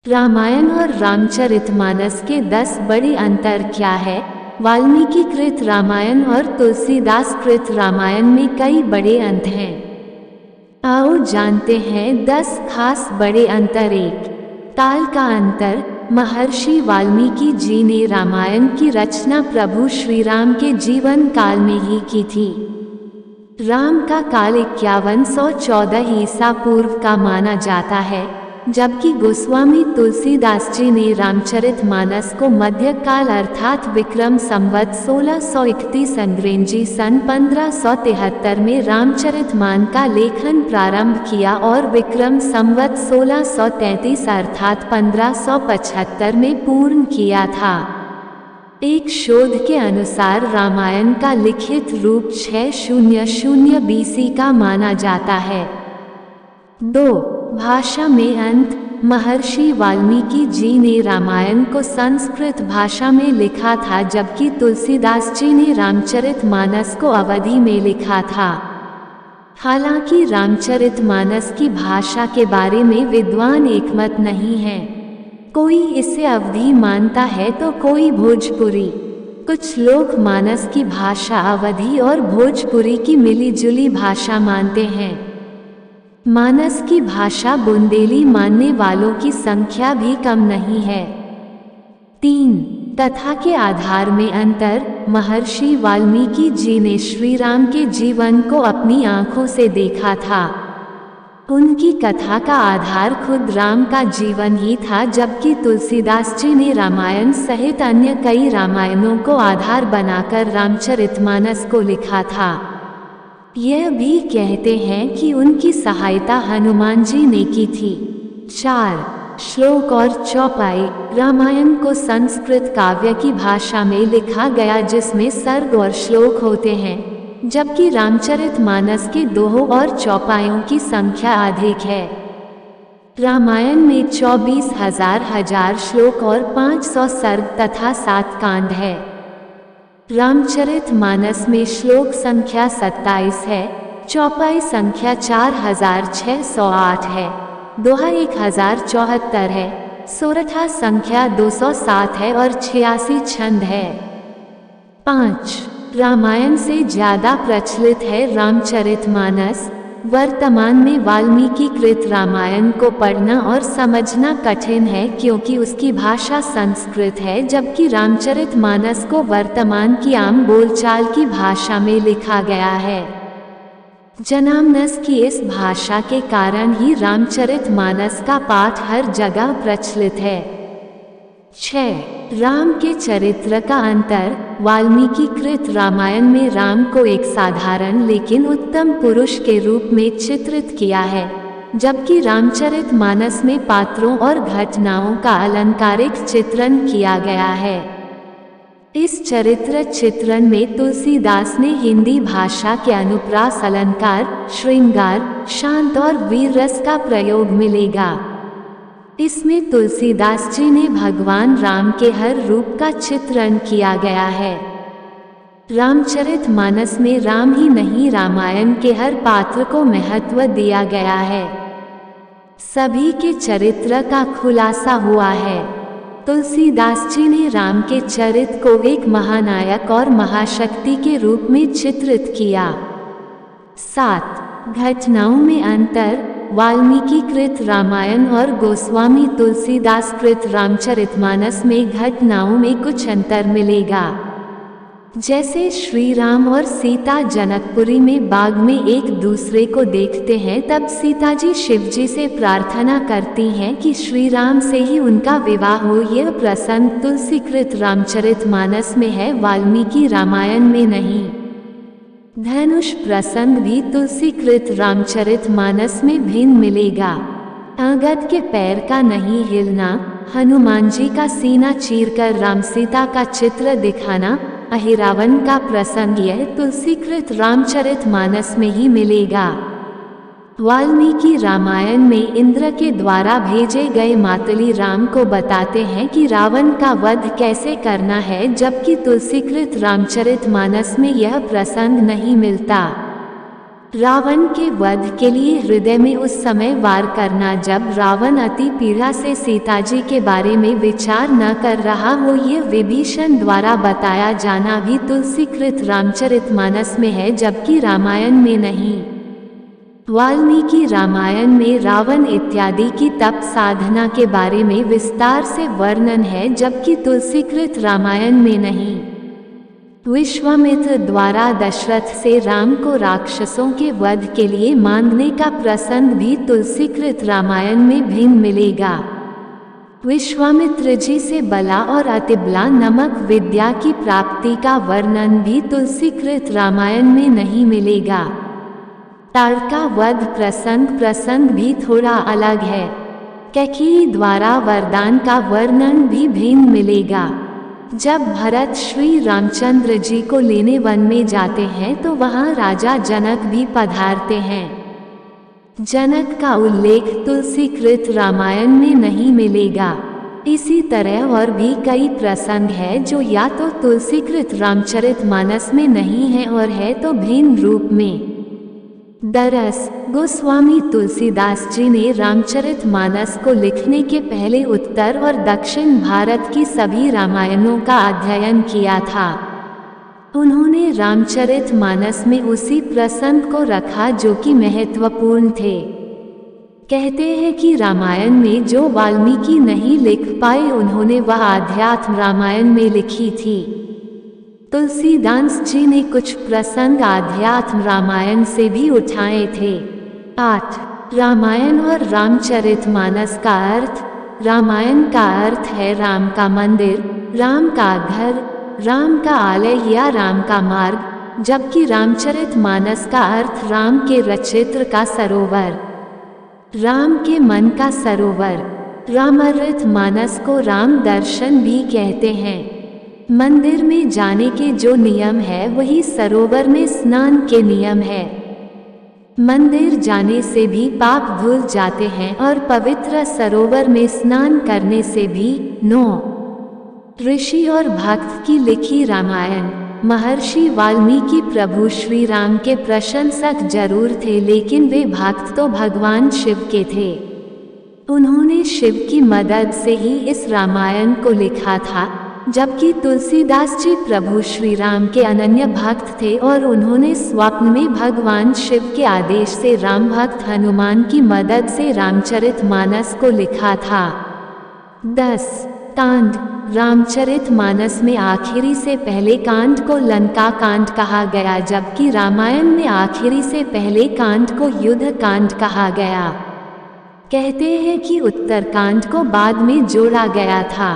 रामायण और रामचरितमानस के 10 बड़े अंतर क्या है? वाल्मीकि कृत रामायण और तुलसीदास कृत रामायण में कई बड़े अंतर हैं। आओ जानते हैं 10 खास बड़े अंतर। 1. काल का अंतर। महर्षि वाल्मीकि जी ने रामायण की रचना प्रभु श्री राम के जीवन काल में ही की थी। राम का काल 5114 ईसा पूर्व का माना जाता है, जबकि गोस्वामी तुलसीदास जी ने रामचरितमानस को मध्यकाल अर्थात विक्रम संवत 1631 अंग्रेजी सन 1573 में रामचरितमानस का लेखन प्रारंभ किया और विक्रम संवत 1633 अर्थात 1575 में पूर्ण किया था। एक शोध के अनुसार रामायण का लिखित रूप 600 BC का माना जाता है। 2. भाषा में अंत। महर्षि वाल्मीकि जी ने रामायण को संस्कृत भाषा में लिखा था, जबकि तुलसीदास जी ने रामचरितमानस को अवधी में लिखा था। हालांकि रामचरितमानस की भाषा के बारे में विद्वान एकमत नहीं है। कोई इसे अवधी मानता है तो कोई भोजपुरी। कुछ लोग मानस की भाषा अवधी और भोजपुरी की मिलीजुली भाषा मानते हैं। मानस की भाषा बुंदेली मानने वालों की संख्या भी कम नहीं है। 3. कथा के आधार में अंतर। महर्षि वाल्मीकि जी ने श्री राम के जीवन को अपनी आंखों से देखा था। उनकी कथा का आधार खुद राम का जीवन ही था, जबकि तुलसीदास जी ने रामायण सहित अन्य कई रामायणों को आधार बनाकर रामचरितमानस को लिखा था। यह भी कहते हैं कि उनकी सहायता हनुमान जी ने की थी। 4. श्लोक और चौपाई। रामायण को संस्कृत काव्य की भाषा में लिखा गया, जिसमें सर्ग और श्लोक होते हैं, जबकि रामचरितमानस के दोहों और चौपाइयों की संख्या अधिक है। रामायण में 24,000 श्लोक और 500 सर्ग तथा 7 कांड है। रामचरितमानस में श्लोक संख्या 27 है, चौपाई संख्या 4608 है, दोहा 1074 है, सोरठा संख्या 207 है और 86 छंद है। 5. रामायण से ज्यादा प्रचलित है रामचरितमानस। वर्तमान में वाल्मीकि कृत रामायण को पढ़ना और समझना कठिन है, क्योंकि उसकी भाषा संस्कृत है, जबकि रामचरितमानस को वर्तमान की आम बोलचाल की भाषा में लिखा गया है। जनामनस की इस भाषा के कारण ही रामचरितमानस का पाठ हर जगह प्रचलित है। 6. राम के चरित्र का अंतर। वाल्मीकि कृत रामायण में राम को एक साधारण लेकिन उत्तम पुरुष के रूप में चित्रित किया है, जबकि रामचरितमानस में पात्रों और घटनाओं का अलंकारिक चित्रण किया गया है। इस चरित्र चित्रण में तुलसीदास ने हिंदी भाषा के अनुप्रास अलंकार, श्रृंगार, शांत और वीर रस का प्रयोग मिलेगा। इसमें तुलसीदास जी ने भगवान राम के हर रूप का चित्रण किया गया है। रामचरितमानस में राम ही नहीं, रामायण के हर पात्र को महत्व दिया गया है। सभी के चरित्र का खुलासा हुआ है। तुलसीदास जी ने राम के चरित्र को एक महानायक और महाशक्ति के रूप में चित्रित किया। 7. घटनाओं में अंतर। वाल्मीकि कृत रामायण और गोस्वामी तुलसीदास कृत रामचरितमानस में घटनाओं में कुछ अंतर मिलेगा। जैसे श्री राम और सीता जनकपुरी में बाग में एक दूसरे को देखते हैं, तब सीता जी शिव जी से प्रार्थना करती हैं कि श्री राम से ही उनका विवाह हो। यह प्रसंग तुलसीकृत रामचरितमानस में है, वाल्मीकि रामायण में नहीं। धनुष प्रसंग भी तुलसीकृत रामचरितमानस में भिन्न मिलेगा। अंगद के पैर का नहीं हिलना, हनुमान जी का सीना चीरकर राम सीता का चित्र दिखाना, अहिरावण का प्रसंग यह तुलसीकृत रामचरितमानस में ही मिलेगा। वाल्मीकि रामायण में इंद्र के द्वारा भेजे गए मातली राम को बताते हैं कि रावण का वध कैसे करना है, जबकि तुलसीकृत रामचरितमानस में यह प्रसंग नहीं मिलता। रावण के वध के लिए हृदय में उस समय वार करना जब रावण अति पीड़ा से सीता जी के बारे में विचार न कर रहा हो, ये विभीषण द्वारा बताया जाना भी तुलसीकृत रामचरितमानस में है, जबकि रामायण में नहीं। वाल्मीकि रामायण में रावण इत्यादि की तप साधना के बारे में विस्तार से वर्णन है, जबकि तुलसीकृत रामायण में नहीं। विश्वामित्र द्वारा दशरथ से राम को राक्षसों के वध के लिए मांगने का प्रसंग भी तुलसीकृत रामायण में भिन्न मिलेगा। विश्वामित्र जी से बला और अतिबला नामक विद्या की प्राप्ति का वर्णन भी तुलसीकृत रामायण में नहीं मिलेगा। ताड़का वध प्रसंग भी थोड़ा अलग है। कैकेयी द्वारा वरदान का वर्णन भी भिन्न मिलेगा। जब भरत श्री रामचंद्र जी को लेने वन में जाते हैं तो वहां राजा जनक भी पधारते हैं। जनक का उल्लेख तुलसीकृत रामायण में नहीं मिलेगा। इसी तरह और भी कई प्रसंग है जो या तो तुलसीकृत रामचरितमानस में नहीं है और है तो भिन्न रूप में। दरअस गोस्वामी तुलसीदास जी ने रामचरितमानस को लिखने के पहले उत्तर और दक्षिण भारत की सभी रामायणों का अध्ययन किया था। उन्होंने रामचरितमानस में उसी प्रसंग को रखा जो कि महत्वपूर्ण थे। कहते हैं कि रामायण में जो वाल्मीकि नहीं लिख पाए उन्होंने वह आध्यात्म रामायण में लिखी थी। तुलसीदास जी ने कुछ प्रसंग आध्यात्म रामायण से भी उठाए थे। 8. रामायण और रामचरितमानस का अर्थ। रामायण का अर्थ है राम का मंदिर, राम का घर, राम का आलय या राम का मार्ग, जबकि रामचरितमानस का अर्थ राम के रचित्र का सरोवर, राम के मन का सरोवर। रामचरितमानस को राम दर्शन भी कहते हैं। मंदिर में जाने के जो नियम है वही सरोवर में स्नान के नियम है। मंदिर जाने से भी पाप धुल जाते हैं और पवित्र सरोवर में स्नान करने से भी। 9. ऋषि और भक्त की लिखी रामायण। महर्षि वाल्मीकि प्रभु श्री राम के प्रशंसक जरूर थे, लेकिन वे भक्त तो भगवान शिव के थे। उन्होंने शिव की मदद से ही इस रामायण को लिखा था, जबकि तुलसीदास जी प्रभु श्री राम के अनन्य भक्त थे और उन्होंने स्वप्न में भगवान शिव के आदेश से राम भक्त हनुमान की मदद से रामचरितमानस को लिखा था। 10. कांड। रामचरितमानस में आखिरी से पहले कांड को लंका कांड कहा गया, जबकि रामायण में आखिरी से पहले कांड को युद्ध कांड कहा गया। कहते हैं कि उत्तरकांड को बाद में जोड़ा गया था।